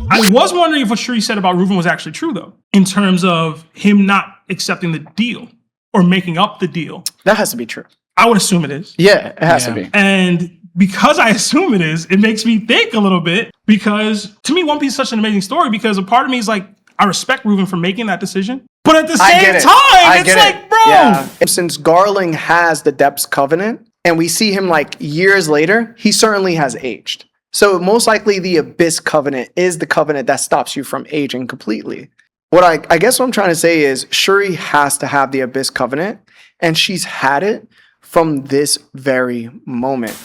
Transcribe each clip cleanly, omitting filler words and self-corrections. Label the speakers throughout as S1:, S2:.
S1: I was wondering if what Shuri said about Reuven was actually true, though, in terms of him not accepting the deal or making up the deal.
S2: That has to be true.
S1: I would assume it is.
S2: Yeah, it has to be.
S1: And because I assume it is, it makes me think a little bit, because to me, One Piece is such an amazing story, because a part of me is like, I respect Reuven for making that decision. But at the same time, it's like, bro.
S2: Yeah. Since Garling has the Depths Covenant, and we see him like years later, he certainly has aged. So most likely the Abyss Covenant is the covenant that stops you from aging completely. What I guess what I'm trying to say is Shuri has to have the Abyss Covenant, and she's had it from this very moment.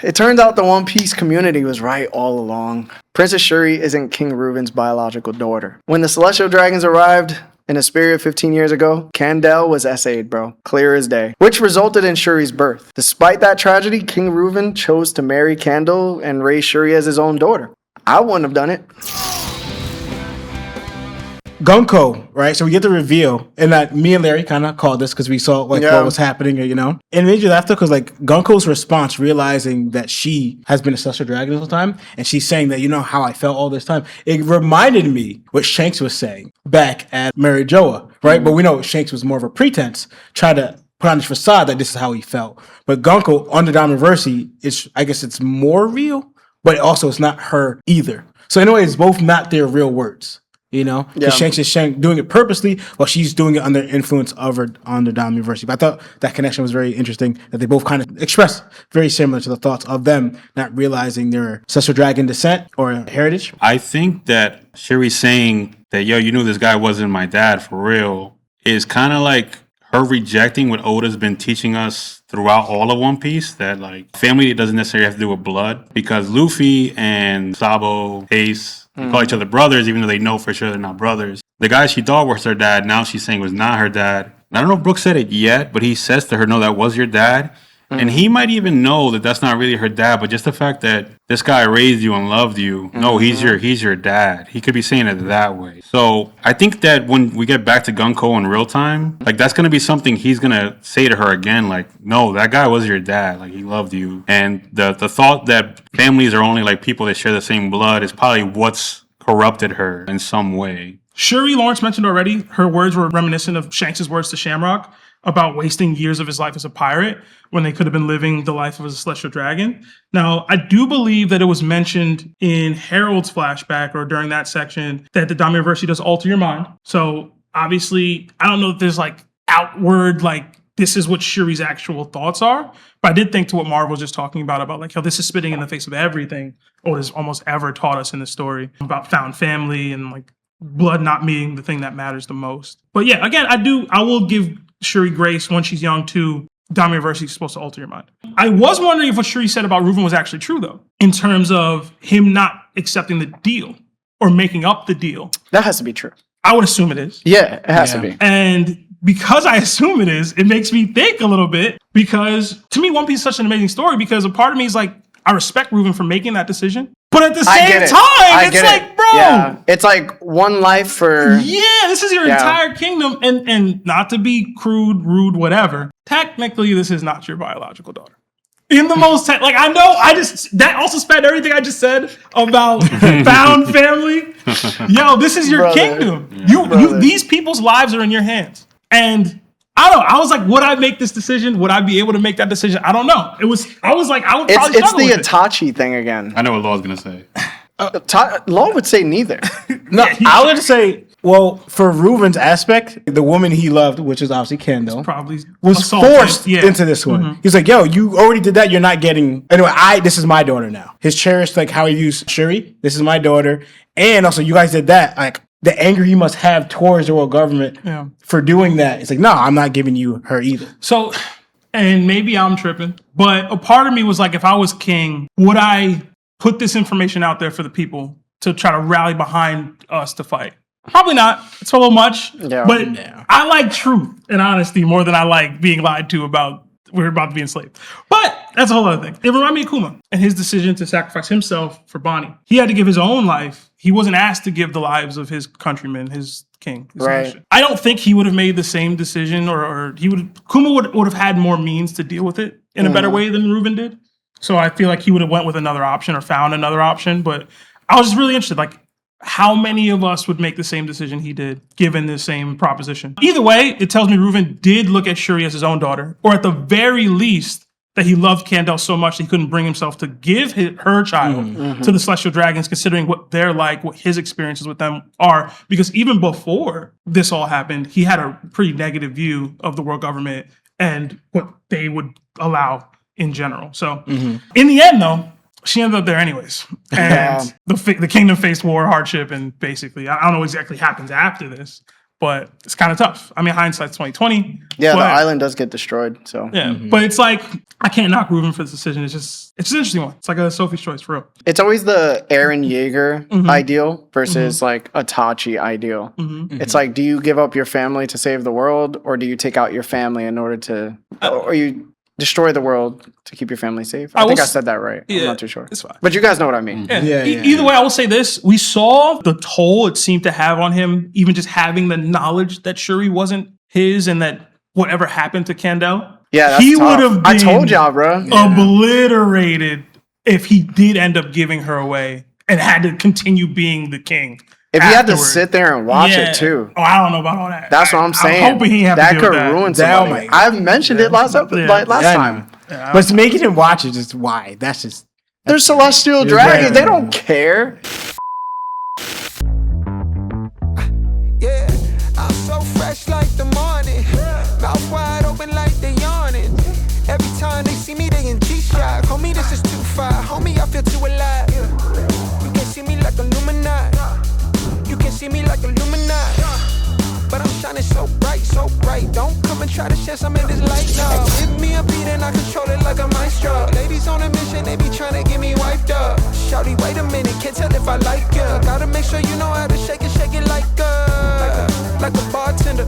S2: It turns out the One Piece community was right all along. Princess Shuri isn't King Reuven's biological daughter. When the Celestial Dragons arrived in Asperia 15 years ago, Candelle was SA'd, bro. Clear as day. Which resulted in Shuri's birth. Despite that tragedy, King Reuven chose to marry Candle and raise Shuri as his own daughter. I wouldn't have done it.
S3: Gunko, right? So we get the reveal, and that me and Larry kind of called this because we saw what was happening, And it made you laugh because like Gunko's response, realizing that she has been a Celestial Dragon this whole time, and she's saying that how I felt all this time. It reminded me what Shanks was saying back at Mary Joa, right? Mm-hmm. But we know Shanks was more of a pretense, trying to put on this facade that this is how he felt. But Gunko on the Diamondversity, I guess it's more real, but also it's not her either. So in a way, it's both not their real words. Shanks is doing it purposely while she's doing it under influence of her on the Diamondversity. But I thought that connection was very interesting, that they both kind of expressed very similar to the thoughts of them not realizing their Celestial Dragon descent or heritage.
S4: I think that Shuri saying that, you knew this guy wasn't my dad for real, is kind of like her rejecting what Oda's been teaching us throughout all of One Piece, that like family doesn't necessarily have to do with blood, because Luffy and Sabo, Ace, they call each other brothers, even though they know for sure they're not brothers. The guy she thought was her dad, now she's saying was not her dad. I don't know if Brooke said it yet, but he says to her, no, that was your dad. And he might even know that that's not really her dad, but just the fact that this guy raised you and loved you, no, he's your dad. He could be saying it that way. So I think that when we get back to Gunko in real time, like that's going to be something he's going to say to her again, like, no, that guy was your dad. Like, he loved you. And the thought that families are only like people that share the same blood is probably what's corrupted her in some way.
S1: Shuri, Lawrence mentioned already, her words were reminiscent of Shanks' words to Shamrock about wasting years of his life as a pirate when they could have been living the life of a Celestial Dragon. Now, I do believe that it was mentioned in Harold's flashback or during that section that the Diamondversity does alter your mind. So obviously, I don't know if there's like outward, like this is what Shuri's actual thoughts are. But I did think to what Marv was just talking about like how this is spitting in the face of everything Oda's almost ever taught us in the story about found family and like blood not being the thing that matters the most. But yeah, again, I will give Shuri grace when she's young too. Diamondversity is supposed to alter your mind. I was wondering if what Shuri said about Reuven was actually true, though, in terms of him not accepting the deal or making up the deal.
S2: That has to be true.
S1: I would assume it is.
S2: Yeah, it has to be.
S1: And because I assume it is, it makes me think a little bit, because to me, One Piece is such an amazing story, because a part of me is like, I respect Reuven for making that decision. But at the same time, it's like, bro.
S2: Yeah. It's like one life for...
S1: Yeah, this is your entire kingdom. And not to be crude, rude, whatever. Technically, this is not your biological daughter. In the most... I know, that also spat everything I just said about found family. Yo, this is your kingdom. These people's lives are in your hands. And... I don't know. I was like, would I make this decision? Would I be able to make that decision? I don't know. I was like, I would probably
S2: It's the Itachi thing again.
S4: I know what Law's going to say.
S2: Law would say neither.
S3: No, I would say, well, for Reuven's aspect, the woman he loved, which is obviously Kendall, was forced into this one. Mm-hmm. He's like, yo, you already did that. You're not getting... Anyway, this is my daughter now. His cherished, like how he views Shuri, this is my daughter. And also, you guys did that. Like, the anger he must have towards the world government for doing that. It's like, no, I'm not giving you her either.
S1: So, and maybe I'm tripping, but a part of me was like, if I was king, would I put this information out there for the people to try to rally behind us to fight? Probably not. It's a little much. Yeah. But I like truth and honesty more than I like being lied to about we're about to be enslaved. But that's a whole other thing. It reminded me of Kuma and his decision to sacrifice himself for Bonnie. He had to give his own life. He wasn't asked to give the lives of his countrymen, his king. Right. I don't think he would have made the same decision, or Kuma would have had more means to deal with it in a better way than Reuven did. So I feel like he would have went with another option or found another option. But I was just really interested. Like, how many of us would make the same decision he did, given the same proposition? Either way, it tells me Reuven did look at Shuri as his own daughter, or at the very least, that he loved Candelle so much that he couldn't bring himself to give her child to the Celestial Dragons, considering what they're like, what his experiences with them are. Because even before this all happened, he had a pretty negative view of the world government and what they would allow in general. So in the end, though, she ended up there anyways. And the kingdom faced war, hardship, and basically, I don't know what exactly happens after this, but it's kind of tough. I mean, hindsight's 2020.
S2: Yeah, the island does get destroyed. So
S1: yeah, but it's like, I can't knock Reuven for this decision. It's just an interesting one. It's like a Sophie's choice for real.
S2: it's always the Eren Yeager ideal versus like a Tachi ideal. It's like, do you give up your family to save the world, or do you take out your family in order to, or you destroy the world to keep your family safe? I think I said that right. I'm not too sure.
S1: It's fine.
S2: But you guys know what I mean.
S1: Either way, I will say this. We saw the toll it seemed to have on him, even just having the knowledge that Shuri wasn't his and that whatever happened to Candelle,
S2: He
S1: would have been
S2: I told y'all, bro.
S1: obliterated if he did end up giving her away and had to continue being the king.
S2: If he had to sit there and watch it too.
S1: Oh, I don't know about all that.
S2: That's what I'm saying.
S1: I'm hoping he had
S2: that
S1: to deal
S2: could
S1: with that.
S2: ruin somebody. I mentioned it last time.
S3: But it's making him watch it. Just why? That's just.
S2: They're celestial dragons. They don't care.
S5: Yeah, I'm so fresh like the morning. Mouth wide open like they yawning. Every time they see me, they in G-Shock. Homie, this is too far. Homie, I feel too alive. You can see me like Illuminati. You can see me like Illuminati. But I'm shining so bright, so bright. Don't come and try to share some of this light now. Give me a beat and I control it like a maestro. Ladies on a mission, they be trying to get me wiped up. Shawty, wait a minute, can't tell if I like ya. Gotta make sure you know how to shake it like a bartender.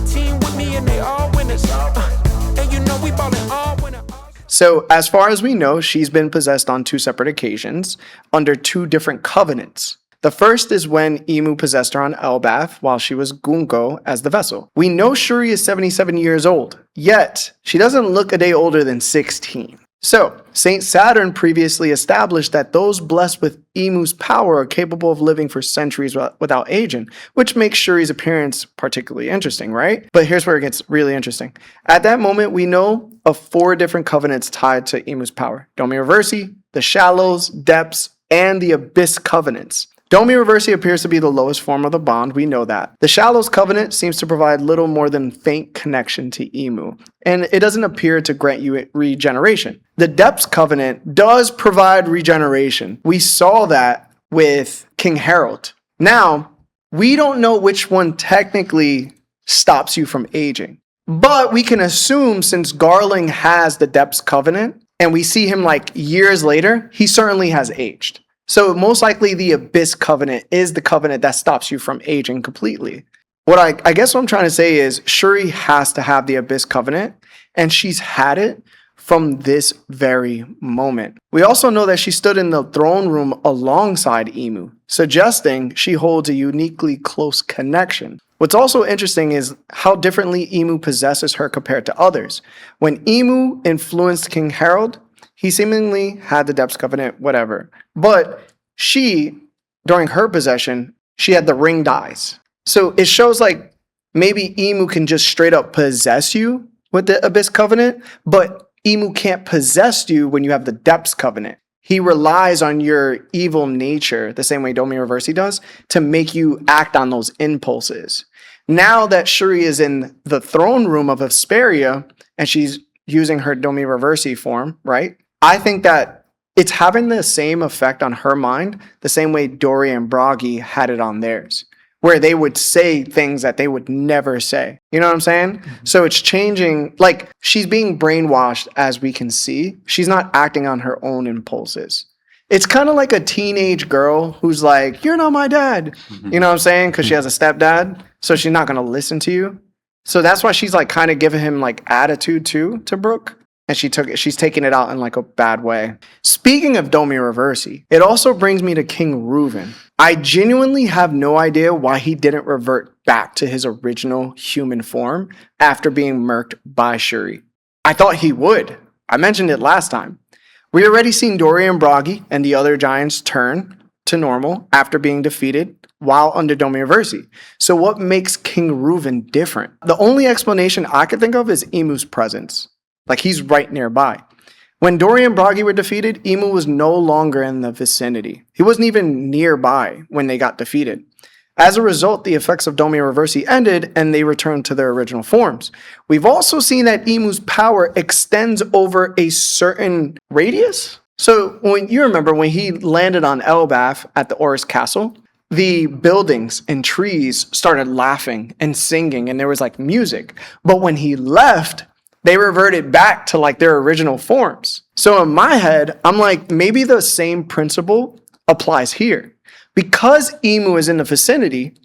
S5: Team with me and they all winners. And you know we ballin' all winners.
S2: So, as far as we know, she's been possessed on 2 separate occasions under 2 different covenants. The first is when Imu possessed her on Elbath while she was Gunko as the vessel. We know Shuri is 77 years old, yet she doesn't look a day older than 16. So, Saint Saturn previously established that those blessed with Imu's power are capable of living for centuries without aging, which makes Shuri's appearance particularly interesting, right? But here's where it gets really interesting. At that moment, we know of 4 different covenants tied to Imu's power. Domi Reversi, the Shallows, Depths, and the Abyss covenants. Domi Reversi appears to be the lowest form of the bond, we know that. The Shallows Covenant seems to provide little more than faint connection to Imu, and it doesn't appear to grant you regeneration. The Depths Covenant does provide regeneration. We saw that with King Harold. Now, we don't know which one technically stops you from aging, but we can assume since Garling has the Depths Covenant, and we see him like years later, he certainly has aged. So most likely the Abyss Covenant is the covenant that stops you from aging completely. What I guess what I'm trying to say is Shuri has to have the Abyss Covenant, and she's had it from this very moment. We also know that she stood in the throne room alongside Imu, suggesting she holds a uniquely close connection. What's also interesting is how differently Imu possesses her compared to others. When Imu influenced King Harold, he seemingly had the Depths Covenant, whatever. But she, during her possession, she had the ringed eyes. So it shows like maybe Imu can just straight up possess you with the Abyss Covenant, but Imu can't possess you when you have the Depths Covenant. He relies on your evil nature, the same way Domi Reversi does, to make you act on those impulses. Now that Shuri is in the throne room of Hesperia, and she's using her Domi Reversi form, right? I think that it's having the same effect on her mind, the same way Dory and Bragi had it on theirs, where they would say things that they would never say. You know what I'm saying? Mm-hmm. So it's changing, like she's being brainwashed as we can see. She's not acting on her own impulses. It's kind of like a teenage girl who's like, you're not my dad. Mm-hmm. You know what I'm saying? Because she has a stepdad, so she's not going to listen to you. So that's why she's like kind of giving him like attitude too, to Brooke. And she's taking it out in like a bad way. Speaking of Domi Reversi, it also brings me to King Reuven. I genuinely have no idea why he didn't revert back to his original human form after being murked by Shuri. I thought he would. I mentioned it last time. We already seen Dory and Bragi and the other giants turn to normal after being defeated while under Domiaversi. So what makes King Reuven different? The only explanation I could think of is Imu's presence. Like, he's right nearby. When Dory and Bragi were defeated, Imu was no longer in the vicinity. He wasn't even nearby when they got defeated. As a result, the effects of Domiaversi ended and they returned to their original forms. We've also seen that Imu's power extends over a certain radius. So when you remember when he landed on Elbaf at the Oris Castle, the buildings and trees started laughing and singing and there was like music. But when he left, they reverted back to like their original forms. So in my head, I'm like, maybe the same principle applies here. Because Imu is in the vicinity,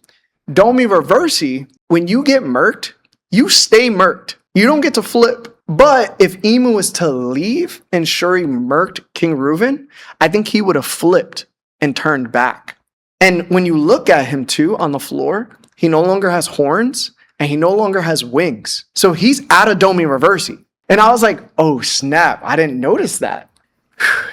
S2: Domiaversi, when you get murked, you stay murked. You don't get to flip. But if Imu was to leave and Shuri murked King Reuven, I think he would have flipped and turned back. And when you look at him too on the floor, he no longer has horns and he no longer has wings. So he's out of Domiaversi. And I was like, oh snap, I didn't notice that.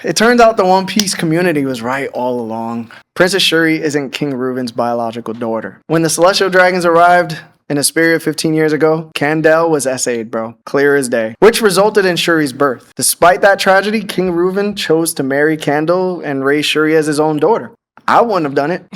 S2: It turns out the One Piece community was right all along. Princess Shuri isn't King Reuven's biological daughter. When the Celestial Dragons arrived in Hesperia 15 years ago, Candelle was SA'd, bro. Clear as day. Which resulted in Shuri's birth. Despite that tragedy, King Reuven chose to marry Candle and raise Shuri as his own daughter. I wouldn't have done it.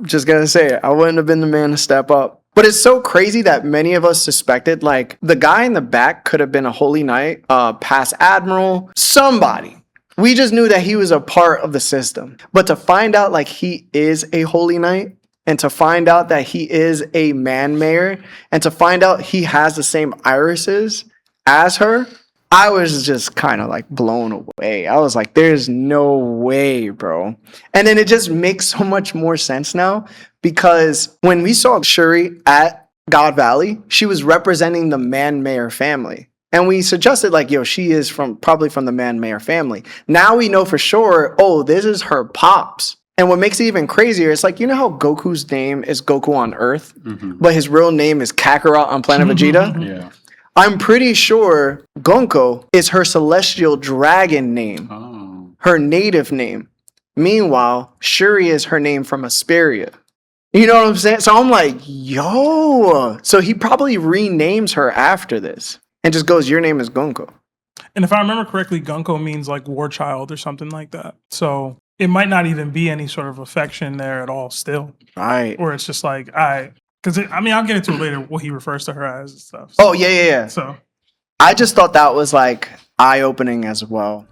S2: Just gonna say it. I wouldn't have been the man to step up. But it's so crazy that many of us suspected, like, the guy in the back could have been a Holy Knight, past Admiral, somebody. We just knew that he was a part of the system. But to find out, like, he is a Holy Knight, and to find out that he is a Manmayer, and to find out he has the same irises as her, I was just kind of, like, blown away. I was like, there's no way, bro. And then it just makes so much more sense now, because when we saw Shuri at God Valley, she was representing the Manmayer family. And we suggested, like, yo, she is probably from the Manmayer family. Now we know for sure, oh, this is her pops. And what makes it even crazier, it's like, you know how Goku's name is Goku on Earth, but his real name is Kakarot on planet Vegeta?
S4: Yeah.
S2: I'm pretty sure Gonko is her celestial dragon name, her native name. Meanwhile, Shuri is her name from Hesperia. You know what I'm saying? So I'm like, yo. So he probably renames her after this and just goes, your name is Gonko.
S1: And if I remember correctly, Gunko means like war child or something like that. So it might not even be any sort of affection there at all still.
S2: Right.
S1: Or it's just like, because I'll get into it later what he refers to her as and stuff.
S2: Oh, yeah.
S1: So
S2: I just thought that was like eye-opening as well.